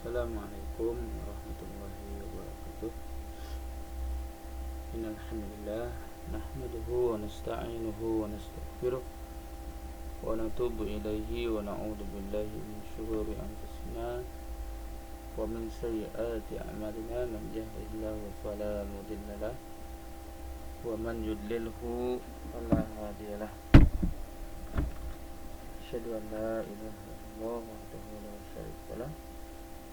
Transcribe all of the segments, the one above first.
Assalamualaikum warahmatullahi wabarakatuh. Innal hamdalillah nahmaduhu wa nasta'inuhu wa nastaghfiruh wa natubu ilaihi wa na'udzu billahi min shururi anfusina wa min sayyiati a'malina. Man yahdihillahu fala mudilla lahu wa man yudlilhu fala hadiyalah. Asyhadu an la ilaha illallah wahdahu la syarika lah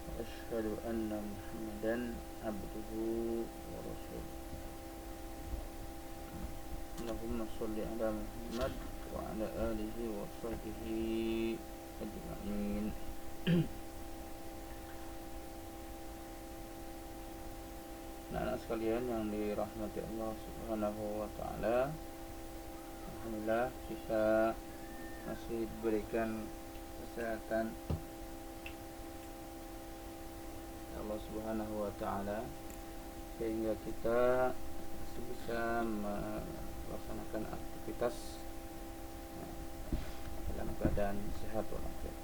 wa asyhadu anna Muhammadan abduhu wa rasuluh. Allahumma sholli ala Muhammad wa ala alihi wa sahbihi ajma'in. Anak-anak sekalian yang dirahmati Allah Subhanahu wa taala, alhamdulillah kita masih diberikan kesehatan Allah Subhanahu wa taala sehingga kita masih bisa melaksanakan aktivitas dalam keadaan sehat walafiat.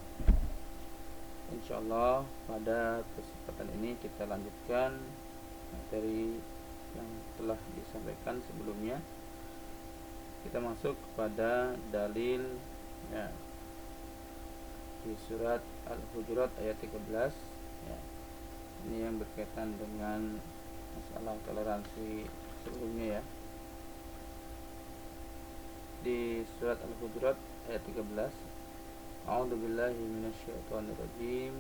Insyaallah pada kesempatan ini kita lanjutkan materi yang telah disampaikan sebelumnya. Kita masuk kepada dalil di surat Al-Hujurat ayat 13 ya. Ini yang berkaitan dengan masalah toleransi sebelumnya ya. Di surat Al-Hujurat ayat 13, A'udzubillahi minasyaitonirrajim.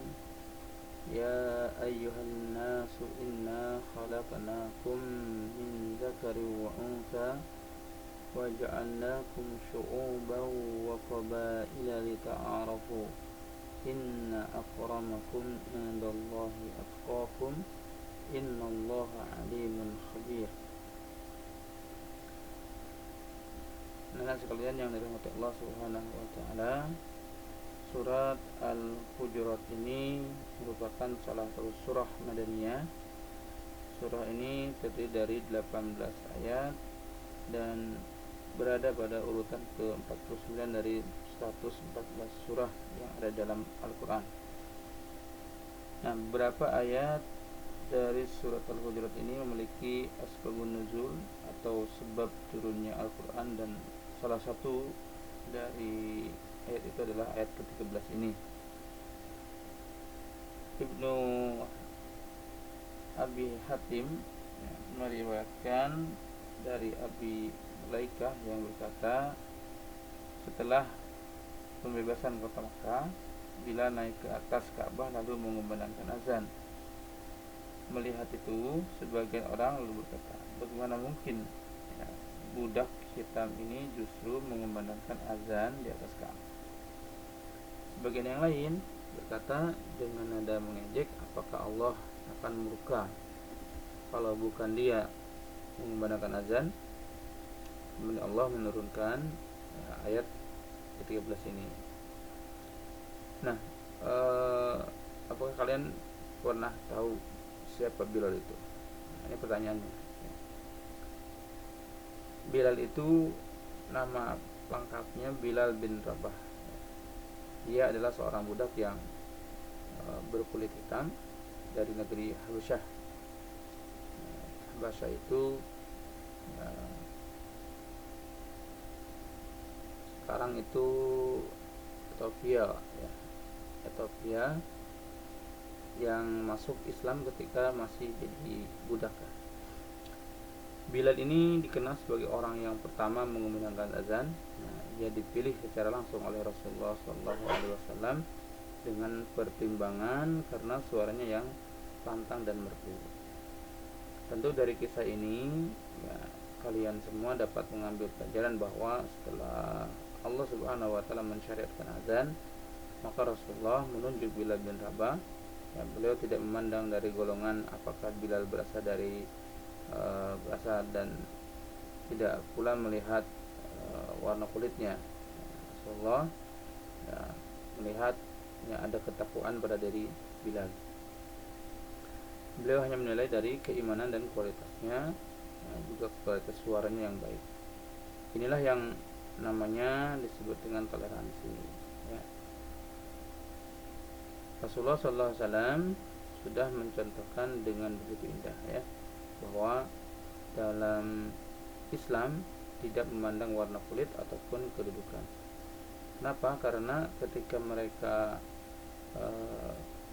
Ya ayyuhan nasu inna khalaqnakum min dzakarin wa untha وَجَعَلْنَاكُمْ شُعُوبًا وَقَبَائِلَ لِتَعَارَفُوا إِنَّ أَكْرَمَكُمْ عِندَ اللَّهِ أَتْقَاكُمْ إِنَّ اللَّهَ عَلِيمٌ خَبِيرٌ. Anak sekalian yang dirahmati Allah Subhanahu wa taala, surat Al-Hujurat ini merupakan salah satu surah Madaniyah. Surah ini terdiri dari 18 ayat dan berada pada urutan ke-49 dari 114 surah yang ada dalam Al-Quran. Nah, beberapa ayat dari surat Al-Hujurat ini memiliki asbabun nuzul atau sebab turunnya Al-Quran, dan salah satu dari ayat itu adalah ayat ke-13 ini. Ibnu Abi Hatim meriwayatkan dari Abi Mulaikah yang berkata, setelah pembebasan kota Makkah, bila naik ke atas Ka'bah lalu mengumandangkan azan. Melihat itu, sebagian orang lalu berkata, bagaimana mungkin budak hitam ini justru mengumandangkan azan di atas Ka'bah? Sebagian yang lain berkata dengan nada mengejek, apakah Allah akan murka kalau bukan dia mengumandangkan azan? Kemudian Allah menurunkan ayat ke-13 ini. Nah, apakah kalian pernah tahu siapa Bilal itu? Nah, ini pertanyaannya. Bilal itu nama lengkapnya Bilal bin Rabah. Dia adalah seorang budak yang berkulit hitam dari negeri Habasyah. Habasyah itu sekarang itu Ethiopia ya. Ethiopia yang masuk Islam ketika masih jadi budak. Bilal ini dikenal sebagai orang yang pertama mengumandangkan azan. Nah, dia dipilih secara langsung oleh Rasulullah SAW dengan pertimbangan karena suaranya yang lantang dan merdu. Tentu dari kisah ini ya, kalian semua dapat mengambil pelajaran bahwa setelah Allah Subhanahu wa taala mensyariatkan azan, maka Rasulullah menunjuk Bilal bin Rabah. Ya, beliau tidak memandang dari golongan apakah Bilal berasal dari berasal dan tidak pula melihat warna kulitnya. Rasulullah ya, melihat ya, ada ketakwaan pada diri Bilal. Beliau hanya menilai dari keimanan dan kualitasnya, juga kualitas suaranya yang baik. Inilah yang namanya disebut dengan toleransi ya. Rasulullah SAW sudah mencontohkan dengan begitu indah ya, bahwa dalam Islam tidak memandang warna kulit ataupun kedudukan. Kenapa? Karena ketika mereka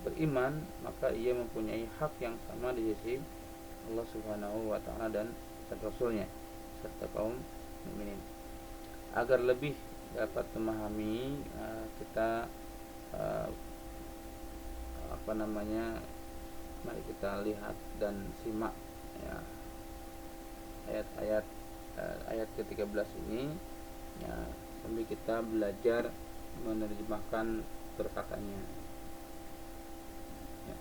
beriman, maka ia mempunyai hak yang sama di sisi Allah Subhanahu wa taala dan Rasulnya serta kaum mukminin. Agar lebih dapat memahami, kita mari kita lihat dan simak ya ayat ke-13 ini ya, sambil kita belajar menerjemahkan perkataannya. Ya.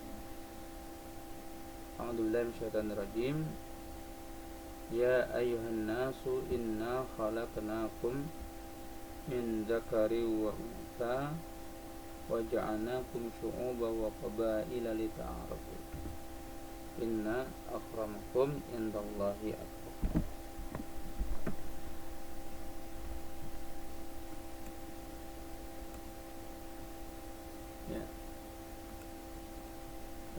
A'udzubillahi minasyaitonirrajim. Ya ayyuhan nasu inna khalaqnakum min dzakari wa untha wa ja'alnakum syu'uban wa qabaila lita'arafu. Inna akramakum indallahi atqakum. Ya.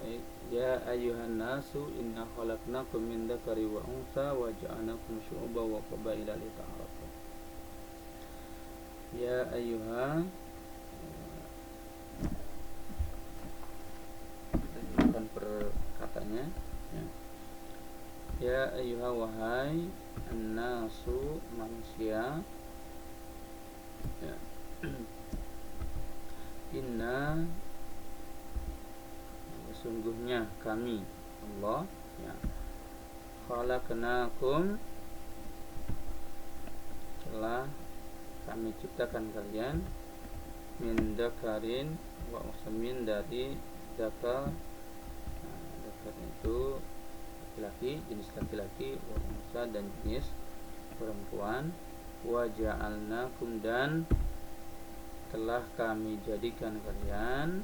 Baik. Ya ayyuhan nasu inna khalaqnakum min dzakari wa untha wa ja'alnakum syu'uban wa qabaila lita'arafu. Ya ayyuha, bukan perkataannya ya. Ya ayyuha, wahai an-nasu, manusia ya. Inna, sesungguhnya kami Allah ya, khalaqnakum, telah kami ciptakan kalian, min dzakarin wa untha, dari dzakar. Dzakar itu laki-laki, jenis laki-laki, wa untha, dan jenis perempuan. Wa ja'alnakum, dan telah kami jadikan kalian,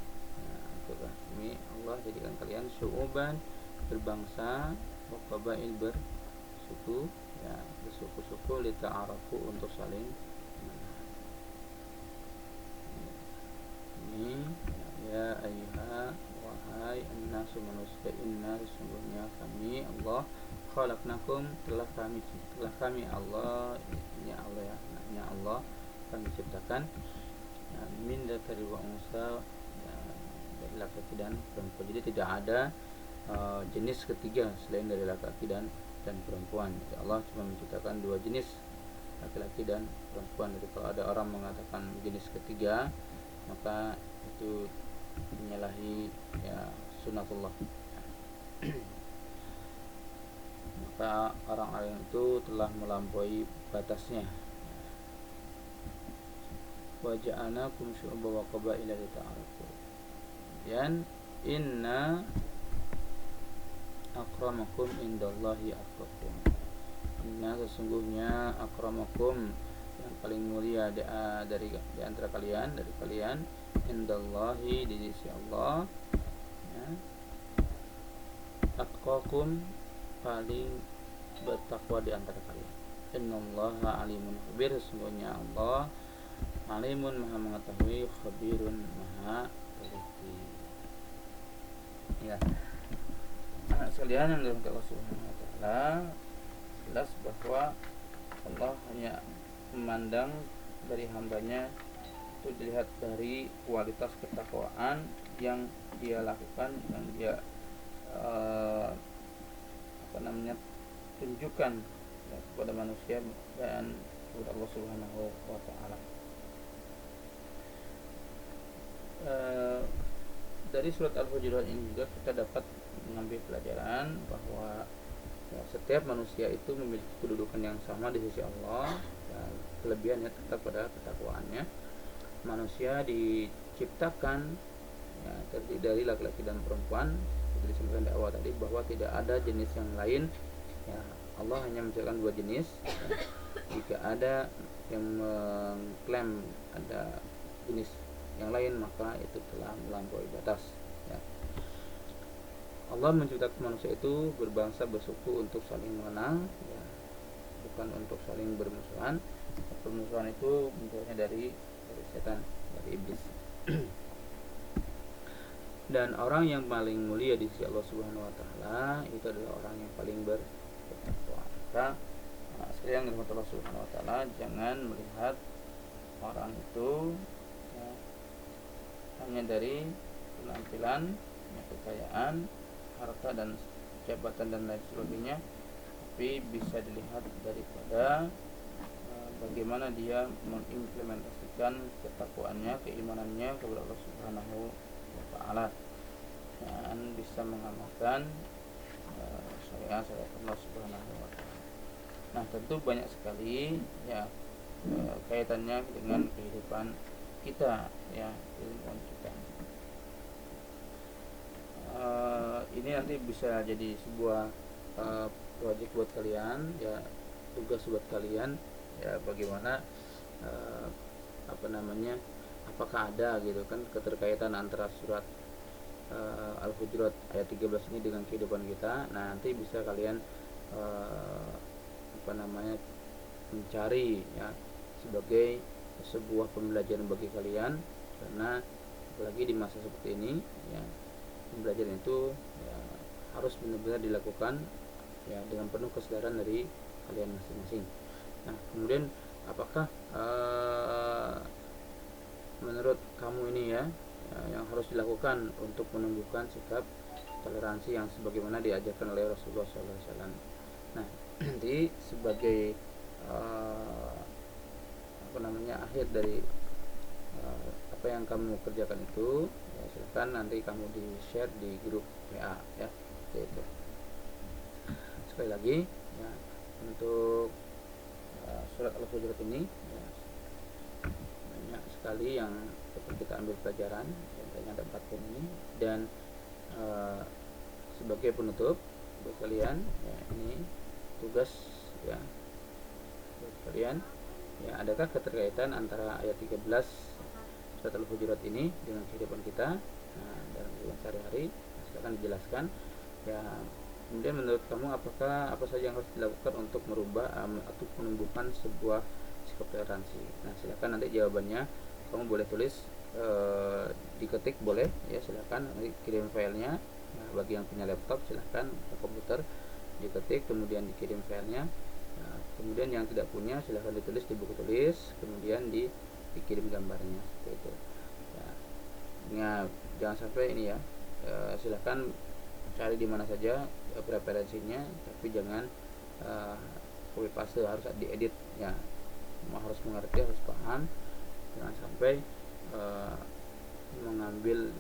kami Allah jadikan kalian syu'uban, berbangsa, wa qabail, bersuku ya, bersuku-suku, lita'arafu, untuk saling mengenal. Ini ya ayyuha, wahai an-nasu, manusia, inna, sesungguhnya kami Allah, khalaqnakum, telah kami Allah, ini Allah ya, maknanya Allah kami ciptakan ya, min dzakari wa untha, ya, dari laki-laki dan perempuan. Jadi tidak ada jenis ketiga selain dari laki-laki dan perempuan. Jadi Allah cuma menciptakan dua jenis, laki-laki dan perempuan. Jadi kalau ada orang mengatakan jenis ketiga, maka itu menyalahi ya sunatullah. Maka orang-orang itu telah melampaui batasnya. Wa ja'alnakum syu'uban wa qabaila lita'arafu. Dan inna akramakum indallahi atqakum. Inna, sesungguhnya, akramakum, yang paling mulia di antara kalian, dari kalian, indallahi, di sisi Allah ya, atqakum, paling bertakwa di antara kalian. Innallaha alimun khabir, sesungguhnya Allah alimun, maha mengetahui, khabirun, maha teliti ya. Sekalian yang dirahmati Allah Subhanahu wa taala, jelas bahwa Allah hanya memandang dari hambanya itu dilihat dari kualitas ketakwaan yang dia lakukan, yang dia tunjukkan ya, kepada manusia dan kepada Allah Subhanahu wa taala. Dari surat Al-Hujurat ini juga kita dapat mengambil pelajaran bahwa ya, setiap manusia itu memiliki kedudukan yang sama di sisi Allah, dan kelebihannya tetap pada ketakwaannya. Manusia diciptakan ya, terdiri dari laki-laki dan perempuan, seperti disebutkan di awal tadi, bahwa tidak ada jenis yang lain ya, Allah hanya menciptakan dua jenis ya. Jika ada yang mengklaim ada jenis yang lain, maka itu telah melampaui batas ya. Allah menciptakan manusia itu berbangsa, bersuku, untuk saling mengenal ya, bukan untuk saling bermusuhan. Permusuhan itu munculnya dari setan, dari iblis. Dan orang yang paling mulia di sisi Allah Subhanahu wa taala itu adalah orang yang paling bertakwa. Maka sekalian rahmat Allah Subhanahu wa taala, jangan melihat orang itu ya, hanya dari penampilan, kekayaan, harta dan jabatan dan lain sebagainya, tapi bisa dilihat daripada bagaimana dia mengimplementasikan ketakwaannya, keimanannya kepada Allah Subhanahu wa taala, dan bisa mengamalkan syariat Allah Subhanahu wa taala. Nah, tentu banyak sekali ya kaitannya dengan kehidupan kita ya, kehidupan kita. Ini nanti bisa jadi sebuah proyek buat kalian ya, tugas buat kalian ya, bagaimana apakah ada gitu kan keterkaitan antara surat Al-Hujurat ayat 13 ini dengan kehidupan kita. Nah, nanti bisa kalian mencari ya sebagai sebuah pembelajaran bagi kalian, karena apalagi di masa seperti ini ya, pembelajaran itu ya, harus benar-benar dilakukan ya dengan penuh kesadaran dari kalian masing-masing. Nah, kemudian apakah menurut kamu ini ya yang harus dilakukan untuk menumbuhkan sikap toleransi yang sebagaimana diajarkan oleh Rasulullah SAW? Nah, nanti sebagai akhir dari apa yang kamu kerjakan itu ya, silahkan nanti kamu di share di grup WA ya, itu. Sekali lagi ya, untuk surat Al-Hujurat ini ya, banyak sekali yang kita ambil pelajaran, contohnya ada 4 poin ini. Dan sebagai penutup buat kalian ya, ini tugas ya buat kalian ya, adakah keterkaitan antara ayat 13 surat Al-Hujurat ini dengan kehidupan kita dalam kehidupan sehari-hari? Silakan dijelaskan ya. Kemudian menurut kamu apa saja yang harus dilakukan untuk merubah atau menumbuhkan sebuah sikap toleransi? Nah, silakan nanti jawabannya kamu boleh tulis, diketik boleh ya, silakan nanti kirim filenya. Nah, bagi yang punya laptop silakan, atau komputer, diketik kemudian dikirim filenya. Nah, kemudian yang tidak punya silakan ditulis di buku tulis, kemudian dikirim gambarnya seperti itu ya. Nah, jangan sampai ini ya, silakan cari di mana saja preferensinya, tapi jangan copy paste, harus diedit ya, harus mengerti, harus paham, jangan sampai mengambil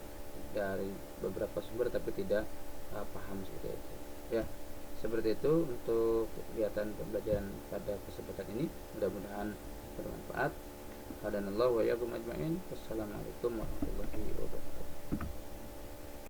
dari beberapa sumber tapi tidak paham seperti itu ya. Seperti itu untuk kegiatan pembelajaran pada kesempatan ini, mudah-mudahan bermanfaat. Hadanallahu wa iyyakum ajma'in. Wassalamualaikum warahmatullahi wabarakatuh.